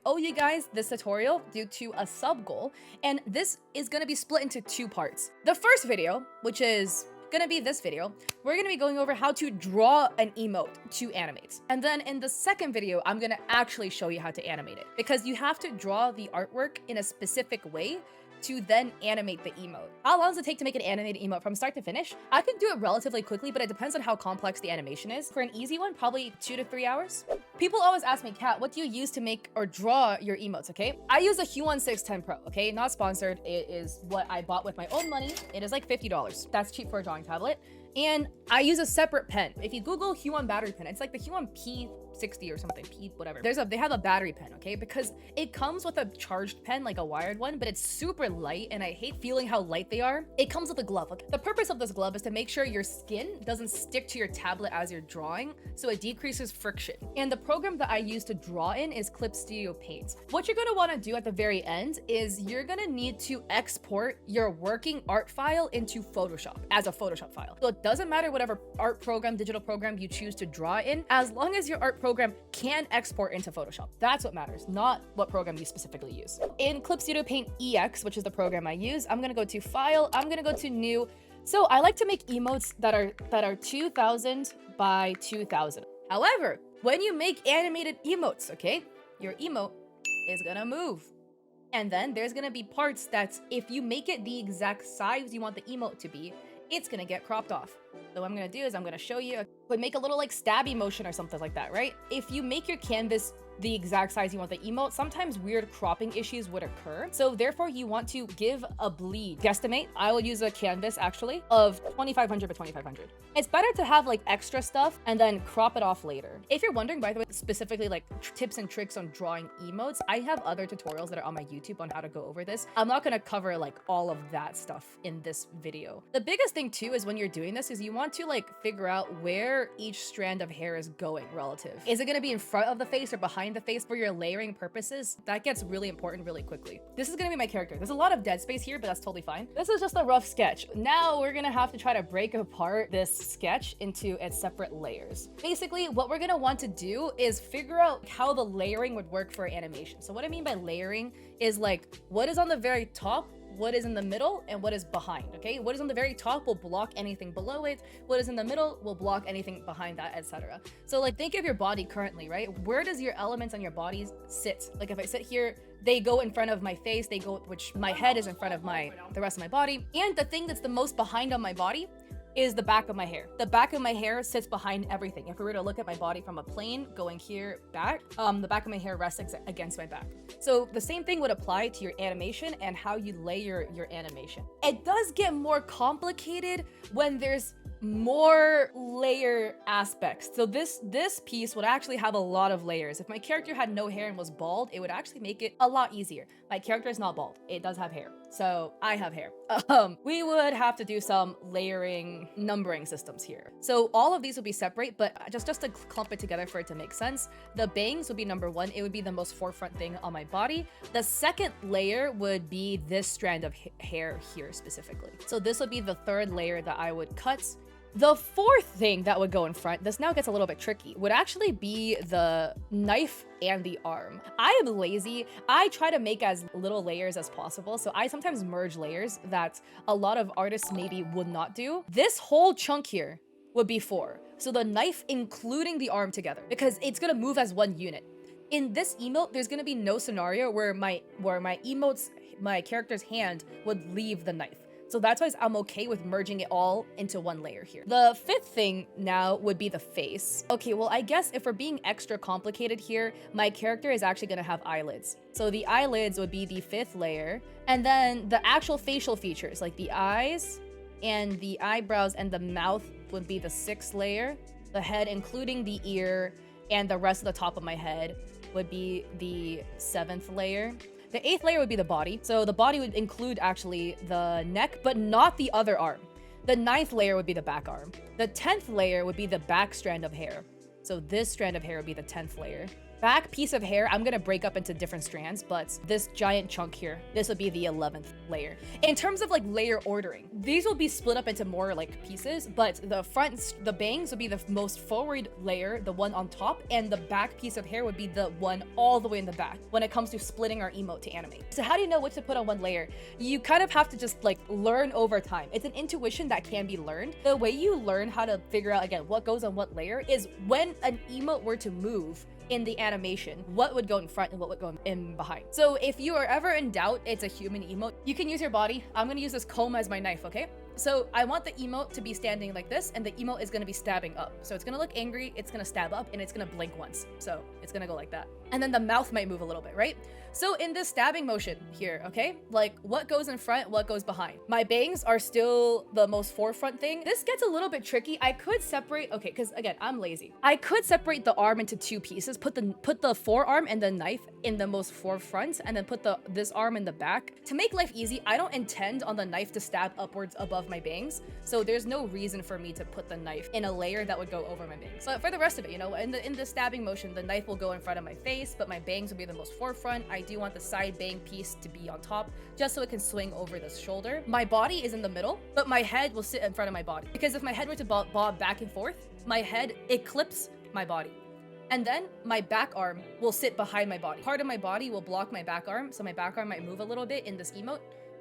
owe you guys this tutorial due to a sub goal, and this is gonna be split into two parts. The first video, which is gonna be this video, we're gonna be going over how to draw an emote to animate. And then in the second video, I'm gonna actually show you how to animate it, because you have to draw the artwork in a specific way to then animate the emote. How long does it take to make an animated emote from start to finish? I can do it relatively quickly, but it depends on how complex the animation is. For an easy one, probably 2 to 3 hours. People always ask me, Kat, what do you use to make or draw your emotes, okay? I use a Huon 610 Pro, okay? Not sponsored. It is what I bought with my own money. It is like $50. That's cheap for a drawing tablet. And I use a separate pen. If you Google Huon battery pen, it's like the Huon P60 or something, P whatever. They have a battery pen, okay? Because it comes with a charged pen, like a wired one, but it's super light, and I hate feeling how light they are. It comes with a glove. Okay? The purpose of this glove is to make sure your skin doesn't stick to your tablet as you're drawing, so it decreases friction. And the program that I use to draw in is Clip Studio Paint. What you're gonna wanna do at the very end is you're gonna need to export your working art file into Photoshop as a Photoshop file. So it doesn't matter whatever art program, digital program you choose to draw in, as long as your art program can export into Photoshop. That's what matters, not what program you specifically use. In Clip Studio Paint EX, which is the program I use, I'm gonna go to File, I'm gonna go to New. So I like to make emotes that are 2000 by 2000. However, when you make animated emotes, okay, your emote is gonna move. And then there's gonna be parts that if you make it the exact size you want the emote to be, it's gonna get cropped off. So what I'm gonna do is I'm gonna show you, but make a little like stabby motion or something like that, right? If you make your canvas the exact size you want the emote, sometimes weird cropping issues would occur. So therefore you want to give a bleed. Guesstimate, I will use a canvas actually of 2500 by 2500. It's better to have like extra stuff and then crop it off later. If you're wondering, by the way, specifically like tips and tricks on drawing emotes, I have other tutorials that are on my YouTube on how to go over this. I'm not gonna cover like all of that stuff in this video. The biggest thing too is when you're doing this is you want to like figure out where each strand of hair is going relative. Is it gonna be in front of the face or behind the face for your layering purposes? That gets really important really quickly. This is gonna be my character. There's a lot of dead space here, but that's totally fine. This is just a rough sketch. Now we're gonna have to try to break apart this sketch into its separate layers. Basically, what we're gonna want to do is figure out how the layering would work for animation. So what I mean by layering is like what is on the very top, what is in the middle, and what is behind, okay? What is on the very top will block anything below it. What is in the middle will block anything behind that, etc. So like think of your body currently, right? Where does your elements on your bodies sit? Like if I sit here, they go in front of my face, which my head is in front of the rest of my body. And the thing that's the most behind on my body is the back of my hair. The back of my hair sits behind everything. If we were to look at my body from a plane going here back, the back of my hair rests against my back. So the same thing would apply to your animation and how you layer your animation. It does get more complicated when there's more layer aspects. So this piece would actually have a lot of layers. If my character had no hair and was bald, it would actually make it a lot easier. My character is not bald. It does have hair. So I have hair. We would have to do some layering numbering systems here. So all of these would be separate, but just to clump it together for it to make sense, the bangs would be number one. It would be the most forefront thing on my body. The second layer would be this strand of hair here specifically. So this would be the third layer that I would cut. The fourth thing that would go in front, this now gets a little bit tricky, would actually be the knife and the arm. I am lazy. I try to make as little layers as possible, so I sometimes merge layers that a lot of artists maybe would not do. This whole chunk here would be 4. So the knife including the arm together, because it's gonna move as one unit. In this emote, there's gonna be no scenario where my character's hand would leave the knife. So that's why I'm okay with merging it all into one layer here. The fifth thing now would be the face. Okay, well, I guess if we're being extra complicated here, my character is actually gonna have eyelids. So the eyelids would be the 5th layer. And then the actual facial features, like the eyes and the eyebrows and the mouth would be the 6th layer. The head, including the ear and the rest of the top of my head, would be the 7th layer. The 8th layer would be the body. So the body would include actually the neck, but not the other arm. The 9th layer would be the back arm. The 10th layer would be the back strand of hair. So this strand of hair would be the 10th layer. back piece of hair, I'm gonna break up into different strands, but this giant chunk here, this would be the 11th layer. In terms of like layer ordering, these will be split up into more like pieces, but the bangs would be the most forward layer, the one on top, and the back piece of hair would be the one all the way in the back when it comes to splitting our emote to animate. So how do you know what to put on one layer? You kind of have to just like learn over time. It's an intuition that can be learned. The way you learn how to figure out, again, what goes on what layer is when an emote were to move in the animation, what would go in front and what would go in behind. So if you are ever in doubt, it's a human emote, you can use your body. I'm gonna use this comb as my knife, okay? So I want the emote to be standing like this, and the emote is gonna be stabbing up. So it's gonna look angry, it's gonna stab up, and it's gonna blink once. So it's gonna go like that. And then the mouth might move a little bit, right? So in this stabbing motion here, okay? Like what goes in front, what goes behind? My bangs are still the most forefront thing. This gets a little bit tricky. I could separate, okay, because again, I'm lazy. I could separate the arm into two pieces, put the forearm and the knife in the most forefront, and then put this arm in the back. To make life easy, I don't intend on the knife to stab upwards above my bangs, so there's no reason for me to put the knife in a layer that would go over my bangs. But for the rest of it, you know, in the stabbing motion, the knife will go in front of my face, but my bangs will be the most forefront. I do want the side bang piece to be on top, just so it can swing over the shoulder. My body is in the middle, but my head will sit in front of my body. Because if my head were to bob back and forth, my head eclipses my body. And then my back arm will sit behind my body. Part of my body will block my back arm, so my back arm might move a little bit in this emote,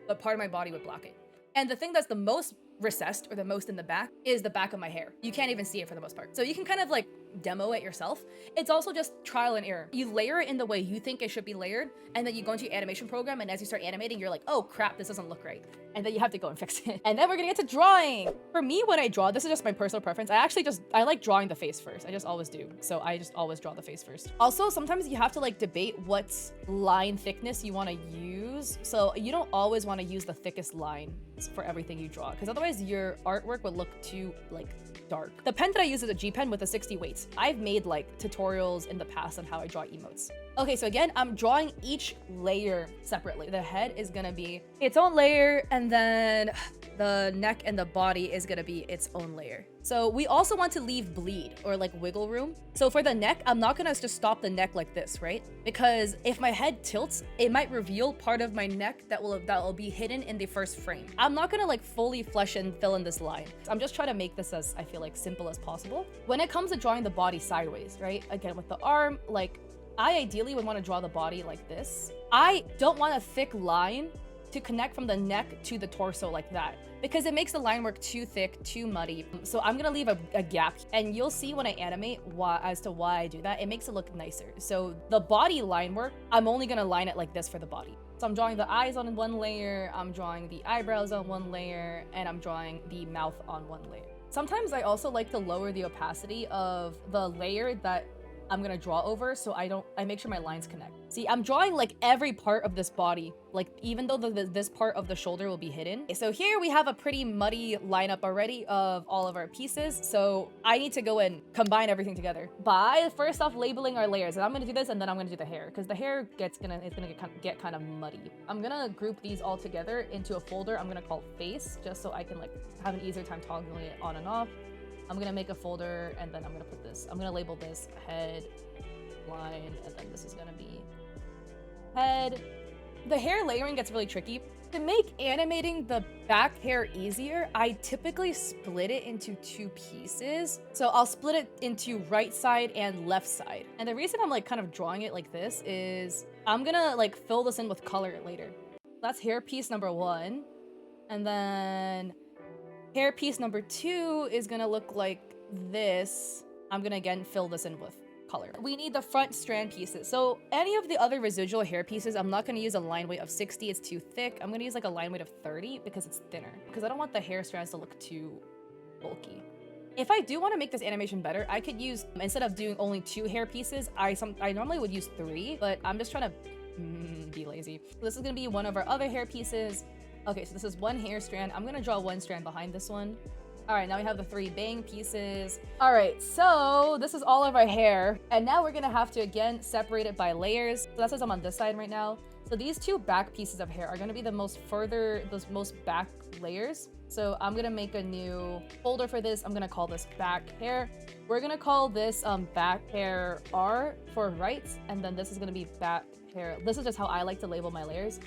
but part of my body would block it. And the thing that's the most recessed or the most in the back is the back of my hair. You can't even see it for the most part. So you can kind of like demo it yourself. It's also just trial and error. You layer it in the way you think it should be layered, and then you go into your animation program, and as you start animating, you're like, oh crap, this doesn't look right. And then you have to go and fix it. And then we're gonna get to drawing. For me, when I draw, this is just my personal preference. I like drawing the face first. I just always do. So I just always draw the face first. Also, sometimes you have to like debate what line thickness you want to use. So you don't always want to use the thickest line for everything you draw, because otherwise your artwork would look too like dark. The pen that I use is a G pen with a 60 weights. I've made like tutorials in the past on how I draw emotes. Okay, so again, I'm drawing each layer separately. The head is gonna be its own layer, and then the neck and the body is gonna be its own layer. So we also want to leave bleed or like wiggle room. So for the neck, I'm not gonna just stop the neck like this, right? Because if my head tilts, it might reveal part of my neck that will be hidden in the first frame. I'm not gonna like fully flesh and fill in this line. I'm just trying to make this as, I feel like, simple as possible. When it comes to drawing the body sideways, right? Again, with the arm, like I ideally would want to draw the body like this. I don't want a thick line to connect from the neck to the torso like that, because it makes the line work too thick, too muddy. So I'm gonna leave a gap, and you'll see when I animate as to why I do that. It makes it look nicer. So the body line work, I'm only gonna line it like this for the body. So I'm drawing the eyes on one layer, I'm drawing the eyebrows on one layer, and I'm drawing the mouth on one layer. Sometimes I also like to lower the opacity of the layer that I'm gonna draw over, so I make sure my lines connect. See, I'm drawing like every part of this body, like even though this part of the shoulder will be hidden. So here we have a pretty muddy lineup already of all of our pieces, so I need to go and combine everything together by first off labeling our layers. And I'm gonna do this, and then I'm gonna do the hair, because the hair is gonna get kind of muddy. I'm gonna group these all together into a folder I'm gonna call face, just so I can like have an easier time toggling it on and off. I'm gonna make a folder, and then I'm gonna put this. I'm gonna label this head line, and then this is gonna be head. The hair layering gets really tricky. To make animating the back hair easier, I typically split it into two pieces. So I'll split it into right side and left side. And the reason I'm like kind of drawing it like this is I'm gonna like fill this in with color later. That's hair piece number 1. And then hair piece number 2 is gonna look like this. I'm gonna again fill this in with color. We need the front strand pieces. So any of the other residual hair pieces, I'm not gonna use a line weight of 60, it's too thick. I'm gonna use like a line weight of 30 because it's thinner, because I don't want the hair strands to look too bulky. If I do want to make this animation better, I could use, instead of doing only 2 hair pieces, I normally would use 3, but I'm just trying to be lazy. This is gonna be one of our other hair pieces. Okay, so this is one hair strand. I'm gonna draw one strand behind this one. All right, now we have the 3 bang pieces. All right, so this is all of our hair. And now we're gonna have to, again, separate it by layers. So that's what I'm on this side right now. So these 2 back pieces of hair are gonna be the most back layers. So I'm gonna make a new folder for this. I'm gonna call this back hair. We're gonna call this back hair R for right. And then this is gonna be back hair. This is just how I like to label my layers.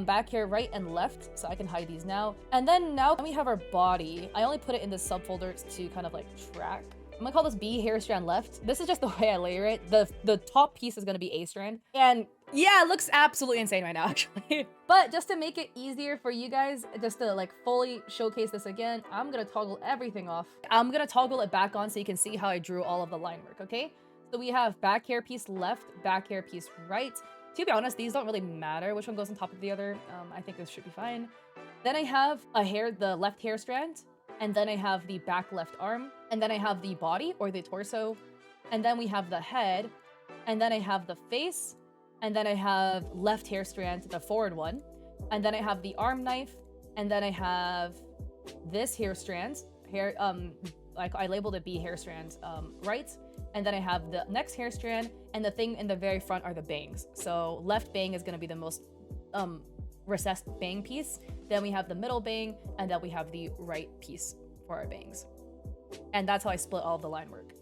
Back here, right and left, so I can hide these now. And then now we have our body. I only put it in this subfolder to kind of like track. I'm gonna call this B hair strand left. This is just the way I layer it. The top piece is gonna be A strand. And yeah, it looks absolutely insane right now, actually. But just to make it easier for you guys, just to like fully showcase this again, I'm gonna toggle everything off. I'm gonna toggle it back on so you can see how I drew all of the line work, okay? So we have back hair piece left, back hair piece right. To be honest, these don't really matter which one goes on top of the other. I think this should be fine. Then I have the left hair strand, and then I have the back left arm, and then I have the body or the torso, and then we have the head, and then I have the face, and then I have left hair strand, the forward one, and then I have the arm knife, and then I have this hair strand, like I labeled it B hair strand, right. And then I have the next hair strand, and the thing in the very front are the bangs. So left bang is gonna be the most recessed bang piece. Then we have the middle bang, and then we have the right piece for our bangs. And that's how I split all of the line work.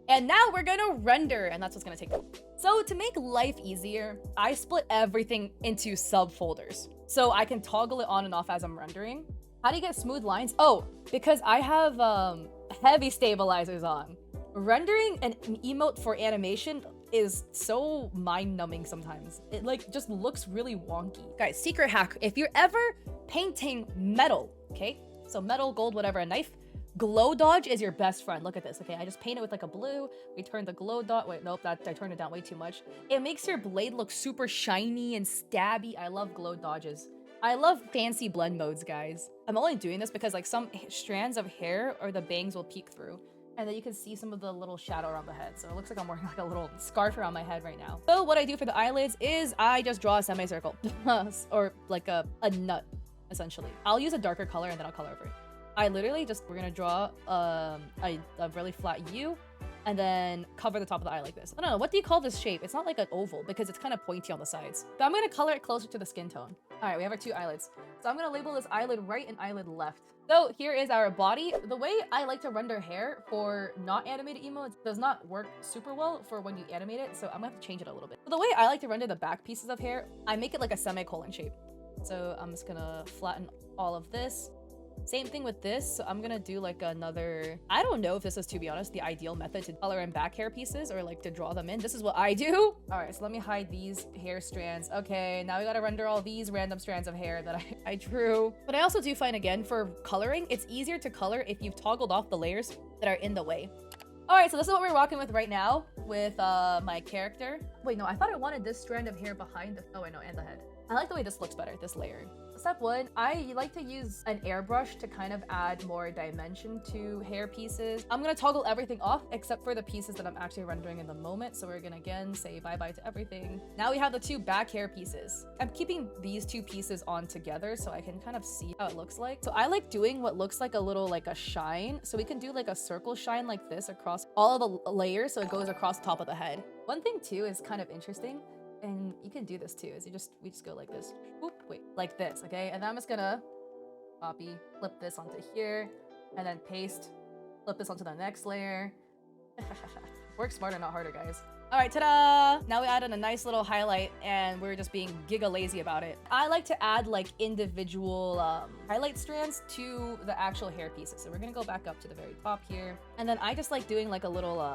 And now we're gonna render, and that's what's gonna take. So to make life easier, I split everything into subfolders. So I can toggle it on and off as I'm rendering. How do you get smooth lines? Oh, because I have heavy stabilizers on. Rendering an emote for animation is so mind-numbing sometimes. It like just looks really wonky. Guys, secret hack. If you're ever painting metal, okay? So metal, gold, whatever, a knife, glow dodge is your best friend. Look at this, okay? I just paint it with like a blue. We turn the glow dot. Wait, nope, I turned it down way too much. It makes your blade look super shiny and stabby. I love glow dodges. I love fancy blend modes, guys. I'm only doing this because like some strands of hair or the bangs will peek through. And then you can see some of the little shadow around the head. So it looks like I'm wearing like a little scarf around my head right now. So what I do for the eyelids is I just draw a semicircle or like a nut, essentially. I'll use a darker color and then I'll color over it. I literally we're gonna draw a really flat U and then cover the top of the eye like this. I don't know, what do you call this shape? It's not like an oval because it's kind of pointy on the sides. But I'm gonna color it closer to the skin tone. All right, we have our 2 eyelids. So I'm gonna label this eyelid right and eyelid left. So here is our body. The way I like to render hair for not animated emotes does not work super well for when you animate it, so I'm gonna have to change it a little bit. So the way I like to render the back pieces of hair, I make it like a semicolon shape. So I'm just gonna flatten all of this. Same thing with this. So I'm gonna do like another, I don't know if this is, to be honest, the ideal method to color in back hair pieces or like to draw them in. This is what I do. All right, so let me hide these hair strands. Okay, now we gotta render all these random strands of hair that I drew. But I also do find, again, for coloring, it's easier to color if you've toggled off the layers that are in the way. All right, so this is what we're rocking with right now with my character. Wait, no, I thought I wanted this strand of hair behind the, oh wait, no, and the head. I like the way this looks better, this layer. Step 1, I like to use an airbrush to kind of add more dimension to hair pieces. I'm gonna toggle everything off except for the pieces that I'm actually rendering in the moment. So we're gonna again say bye-bye to everything. Now we have the 2 back hair pieces. I'm keeping these 2 pieces on together so I can kind of see how it looks like. So I like doing what looks like a little like a shine. So we can do like a circle shine like this across all of the layers so it goes across the top of the head. One thing too is kind of interesting, and you can do this too, is we just go like this. Whoop, wait, like this, okay? And then I'm just gonna copy, flip this onto here, and then paste, flip this onto the next layer. Work smarter, not harder, guys. All right, ta-da! Now we added a nice little highlight and we're just being giga lazy about it. I like to add like individual highlight strands to the actual hair pieces. So we're gonna go back up to the very top here. And then I just like doing like a little,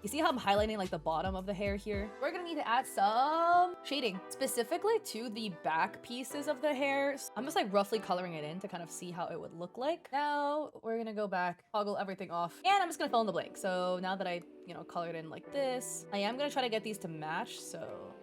you see how I'm highlighting like the bottom of the hair here? We're gonna need to add some shading specifically to the back pieces of the hair. I'm just like roughly coloring it in to kind of see how it would look like. Now we're gonna go back, toggle everything off, and I'm just gonna fill in the blank. So now that I, colored in like this, I am gonna try to get these to match.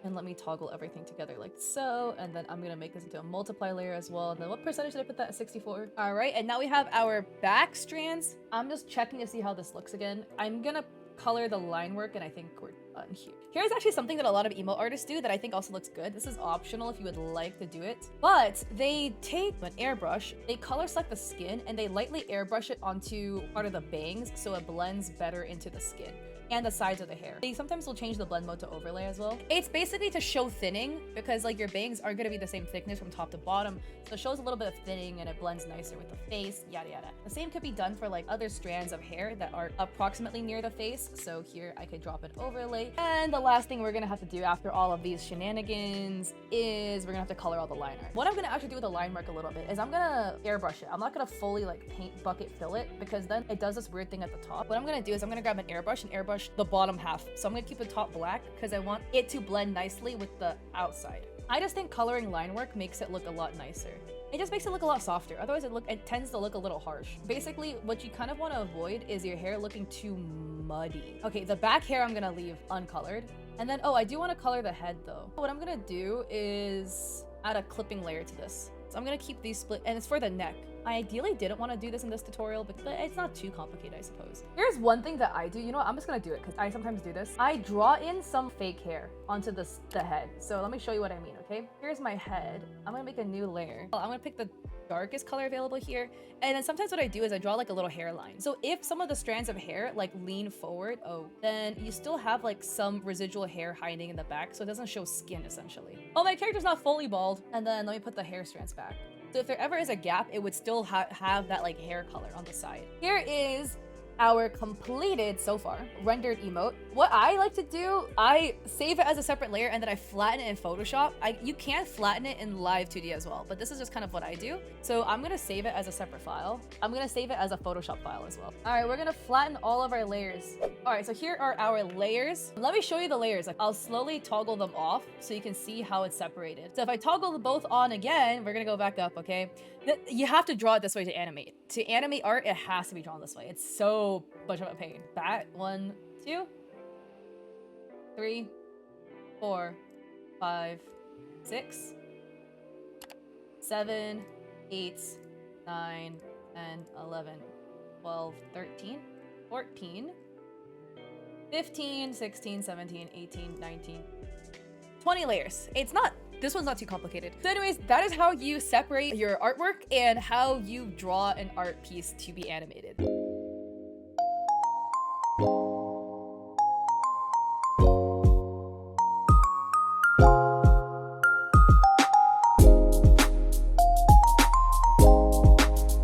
And let me toggle everything together like so, and then I'm gonna make this into a multiply layer as well. And then what percentage did I put that at? 64. All right, and now we have our back strands. I'm just checking to see how this looks again. I'm gonna color the line work, and I think we're on here. Here's actually something that a lot of emo artists do that I think also looks good. This is optional if you would like to do it. But they take an airbrush, they color select the skin, and they lightly airbrush it onto part of the bangs so it blends better into the skin and the sides of the hair. They sometimes will change the blend mode to overlay as well. It's basically to show thinning because like your bangs are gonna be the same thickness from top to bottom. So it shows a little bit of thinning and it blends nicer with the face, yada yada. The same could be done for like other strands of hair that are approximately near the face. So here I could drop an overlay. And the last thing we're gonna have to do after all of these shenanigans is we're gonna have to color all the line art. What I'm gonna actually do with the line mark a little bit is I'm gonna airbrush it. I'm not gonna fully like paint bucket fill it because then it does this weird thing at the top. What I'm gonna do is I'm gonna grab an airbrush and airbrush the bottom half. So I'm gonna keep the top black because I want it to blend nicely with the outside. I just think coloring line work makes it look a lot nicer. It just makes it look a lot softer. Otherwise it tends to look a little harsh. Basically, what you kind of want to avoid is your hair looking too muddy. Okay, the back hair I'm gonna leave uncolored. And then, oh, I do want to color the head though. What I'm gonna do is add a clipping layer to this. So I'm gonna keep these split, and it's for the neck. I ideally didn't want to do this in this tutorial, but it's not too complicated, I suppose. Here's one thing that I do. You know what? I'm just gonna do it because I sometimes do this. I draw in some fake hair onto the head. So let me show you what I mean, okay? Here's my head. I'm gonna make a new layer. I'm gonna pick the darkest color available here. And then sometimes what I do is I draw like a little hairline. So if some of the strands of hair like lean forward, then you still have like some residual hair hiding in the back. So it doesn't show skin essentially. Oh, my character's not fully bald. And then let me put the hair strands back. So if there ever is a gap, it would still have that like hair color on the side. Here is our completed, so far, rendered emote. What I like to do, I save it as a separate layer and then I flatten it in Photoshop. You can flatten it in live 2D as well, but this is just kind of what I do. So I'm gonna save it as a separate file. I'm gonna save it as a Photoshop file as well. All right, we're gonna flatten all of our layers. All right, so here are our layers. Let me show you the layers. I'll slowly toggle them off so you can see how it's separated. So if I toggle them both on again, we're gonna go back up, okay? You have to draw it this way to animate. To animate art, it has to be drawn this way. It's so much of a pain. Back, 1, 2, 3, 4, 5, 6, 7, 8, 9, 10, 11, 12, 13, 14, 15, 16, 17, 18, 19, 20 layers. This one's not too complicated. So anyways, that is how you separate your artwork and how you draw an art piece to be animated.